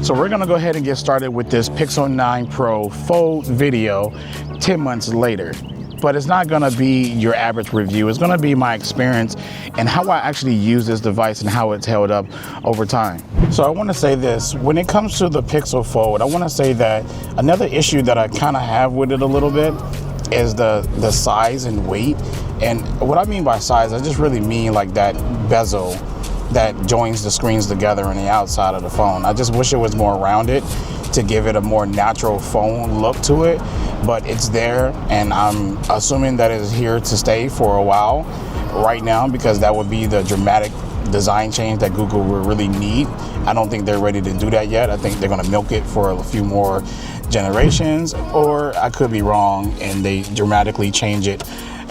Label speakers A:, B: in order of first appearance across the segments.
A: So we're gonna go ahead and get started with this Pixel 9 Pro Fold video 10 months later. But it's not gonna be your average review. It's gonna be my experience and how I actually use this device and how it's held up over time. So I wanna say this, when it comes to the Pixel Fold, I wanna say that another issue that I kinda have with it a little bit is the size and weight. And what I mean by size, I just really mean like that bezel that joins the screens together on the outside of the phone. I just wish it was more rounded to give it a more natural phone look to it, but it's there, and I'm assuming that it's here to stay for a while right now, because that would be the dramatic design change that Google will really need. I don't think they're ready to do that yet. I think they're gonna milk it for a few more generations, or I could be wrong and they dramatically change it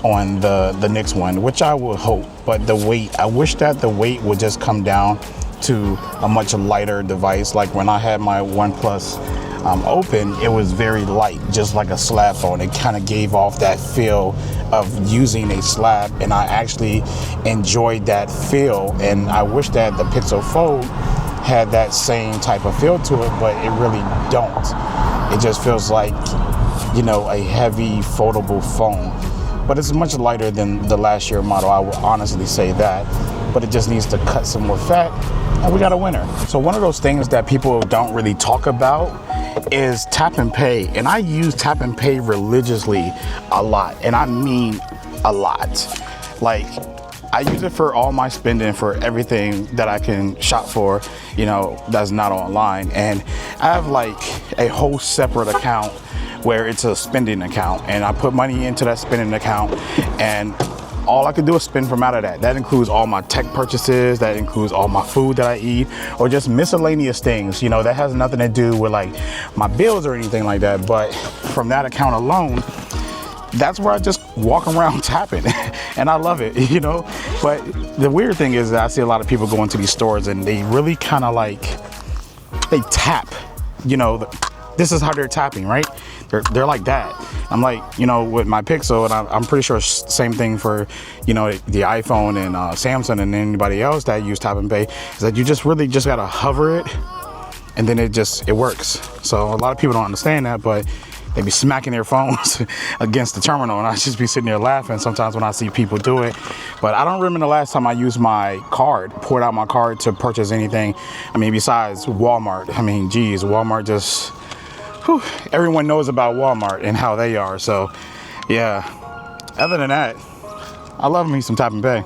A: on the next one, which I would hope. But the weight, I wish that the weight would just come down to a much lighter device. Like when I had my OnePlus open, it was very light, just like a slab phone. It kind of gave off that feel of using a slab, and I actually enjoyed that feel. And I wish that the Pixel Fold had that same type of feel to it, but it really don't. It just feels like, you know, a heavy foldable phone. But it's much lighter than the last year model, I will honestly say that. But it just needs to cut some more fat, and we got a winner. So one of those things that people don't really talk about is tap and pay. And I use tap and pay religiously a lot, and I mean a lot. Like, I use it for all my spending, for everything that I can shop for, you know, that's not online. And I have like a whole separate account where it's a spending account, and I put money into that spending account, and all I can do is spend from out of that. That includes all my tech purchases, that includes all my food that I eat, or just miscellaneous things, you know, that has nothing to do with like my bills or anything like that. But from that account alone, that's where I just walk around tapping, and I love it, you know. But the weird thing is that I see a lot of people go into these stores and they really kind of like, they tap, you know, this is how they're tapping, right? They're like that. I'm like, you know, with my Pixel, and I'm pretty sure same thing for, you know, the iPhone and Samsung and anybody else that use tap and pay, is that you just really just gotta hover it, and then it works. So a lot of people don't understand that, but they be smacking their phones against the terminal, and I just be sitting there laughing sometimes when I see people do it. But I don't remember the last time I used my card, poured out my card to purchase anything. I mean, besides Walmart. I mean, geez, Walmart just, whew, everyone knows about Walmart and how they are. So yeah, other than that, I love me some tap and pay.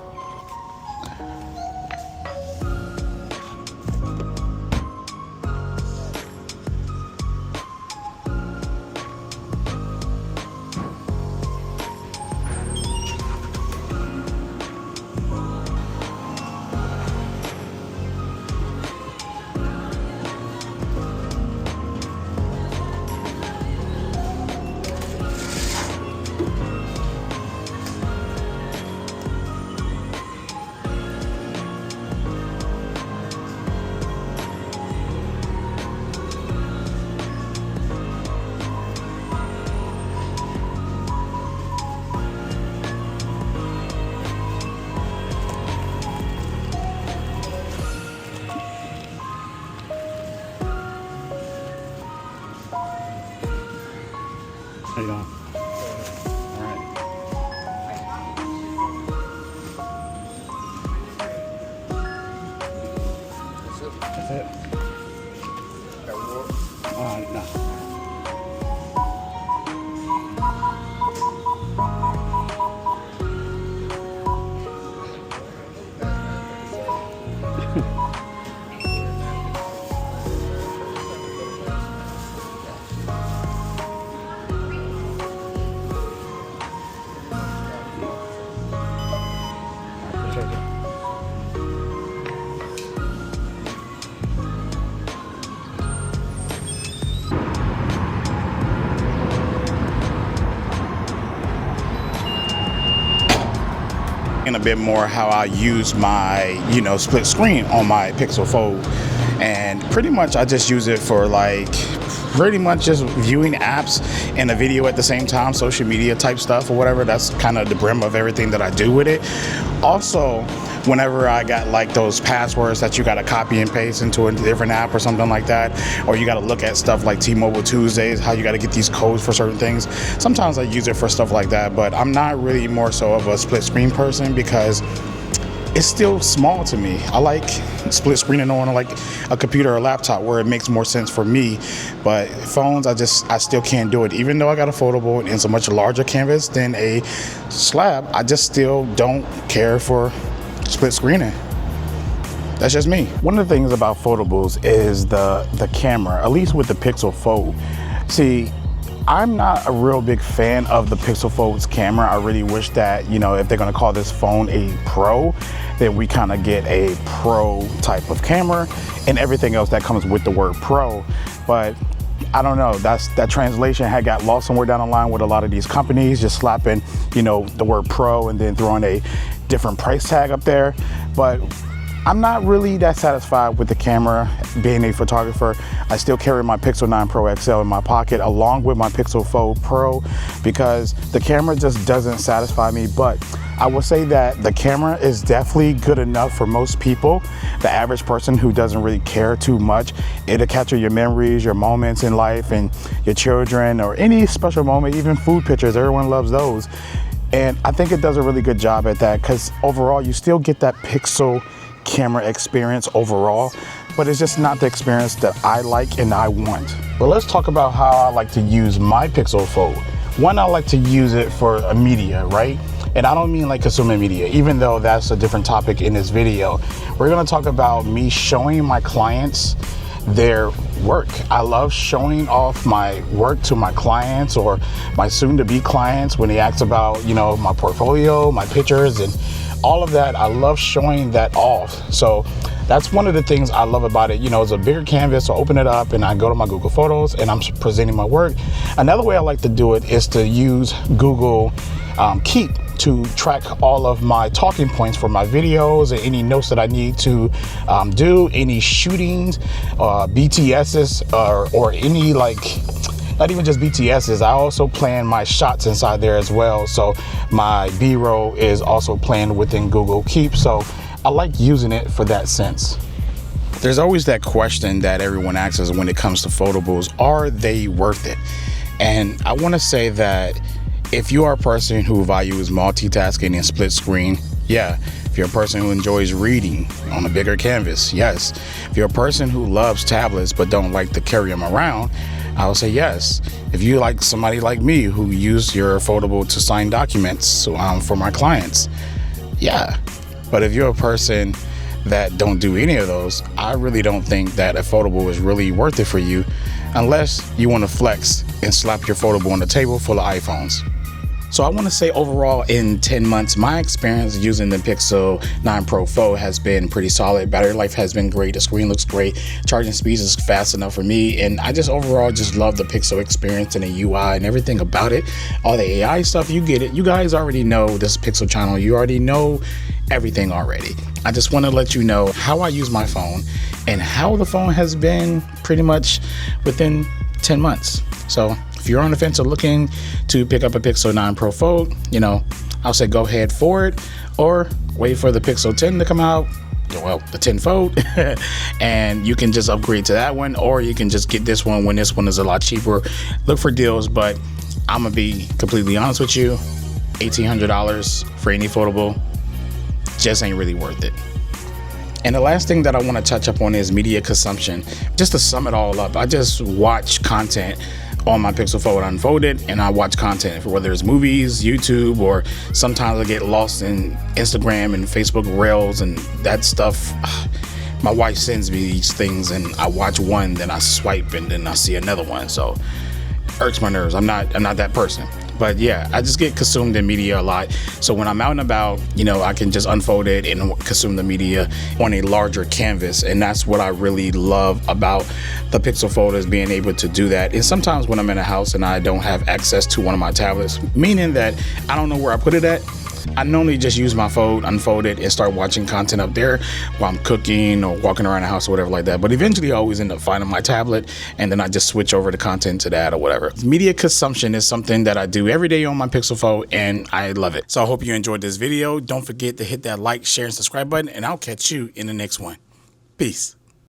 A: How you doing? All right. That's it. No. And a bit more how I use my, you know, split screen on my Pixel Fold. And pretty much I just use it for like pretty much just viewing apps and a video at the same time, social media type stuff or whatever. That's kind of the brim of everything that I do with it. Also, whenever I got like those passwords that you got to copy and paste into a different app or something like that, or you got to look at stuff like T-Mobile Tuesdays, how you got to get these codes for certain things. Sometimes I use it for stuff like that, but I'm not really more so of a split screen person because it's still small to me. I like split screening on like a computer or a laptop where it makes more sense for me. But phones, I still can't do it. Even though I got a foldable and it's a much larger canvas than a slab, I just still don't care for split screening. That's just me. One of the things about foldables is the camera, at least with the Pixel Fold. See, I'm not a real big fan of the Pixel Fold's camera. I really wish that, you know, if they're gonna call this phone a Pro, then we kind of get a Pro type of camera and everything else that comes with the word Pro. But I don't know, that translation had got lost somewhere down the line with a lot of these companies just slapping, you know, the word Pro and then throwing a different price tag up there. But I'm not really that satisfied with the camera. Being a photographer, I still carry my Pixel 9 Pro XL in my pocket along with my Pixel Fold Pro because the camera just doesn't satisfy me. But I will say that the camera is definitely good enough for most people. The average person who doesn't really care too much, it'll capture your memories, your moments in life and your children or any special moment, even food pictures. Everyone loves those. And I think it does a really good job at that because overall you still get that Pixel camera experience overall, but it's just not the experience that I like and I want. But let's talk about how I like to use my Pixel Fold. One, I like to use it for a media, right? And I don't mean like consuming media, even though that's a different topic in this video. We're gonna talk about me showing my clients their work. I love showing off my work to my clients or my soon-to-be clients when they ask about, you know, my portfolio, my pictures, and all of that. I love showing that off. So that's one of the things I love about it. You know, it's a bigger canvas, so I open it up and I go to my Google Photos and I'm presenting my work. Another way I like to do it is to use Google Keep to track all of my talking points for my videos and any notes that I need to do, any shootings, BTSs, or any like, not even just BTSs, I also plan my shots inside there as well. So my B-roll is also planned within Google Keep. So I like using it for that sense. There's always that question that everyone asks when it comes to foldables, are they worth it? And I want to say that if you are a person who values multitasking and split screen, yeah. If you're a person who enjoys reading on a bigger canvas, yes. If you're a person who loves tablets but don't like to carry them around, I would say yes. If you like somebody like me who use your foldable to sign documents for my clients, yeah. But if you're a person that don't do any of those, I really don't think that a foldable is really worth it for you unless you want to flex and slap your foldable on the table full of iPhones. So I want to say overall in 10 months, my experience using the Pixel 9 Pro Fold has been pretty solid. Battery life has been great. The screen looks great. Charging speeds is fast enough for me. And I just overall just love the Pixel experience and the UI and everything about it. All the AI stuff, you get it. You guys already know this Pixel channel. You already know everything already. I just want to let you know how I use my phone and how the phone has been pretty much within 10 months. So if you're on the fence or looking to pick up a Pixel 9 Pro Fold, you know, I'll say go ahead for it, or wait for the Pixel 10 to come out, well, the 10 Fold, and you can just upgrade to that one, or you can just get this one when this one is a lot cheaper. Look for deals, but I'm gonna be completely honest with you, $1,800 for any foldable just ain't really worth it. And the last thing that I want to touch up on is media consumption. Just to sum it all up, I just watch content on my Pixel Fold unfolded, and I watch content, whether it's movies, YouTube, or sometimes I get lost in Instagram and Facebook Reels and that stuff. My wife sends me these things and I watch one, then I swipe and then I see another one. So it irks my nerves. I'm not that person. But yeah, I just get consumed in media a lot. So when I'm out and about, you know, I can just unfold it and consume the media on a larger canvas. And that's what I really love about the Pixel Fold, is being able to do that. And sometimes when I'm in a house and I don't have access to one of my tablets, meaning that I don't know where I put it at, I normally just use my phone, unfold it, and start watching content up there while I'm cooking or walking around the house or whatever like that. But eventually I always end up finding my tablet, and then I just switch over the content to that or whatever. Media consumption is something that I do every day on my Pixel phone, and I love it. So I hope you enjoyed this video. Don't forget to hit that like, share, and subscribe button, and I'll catch you in the next one. Peace.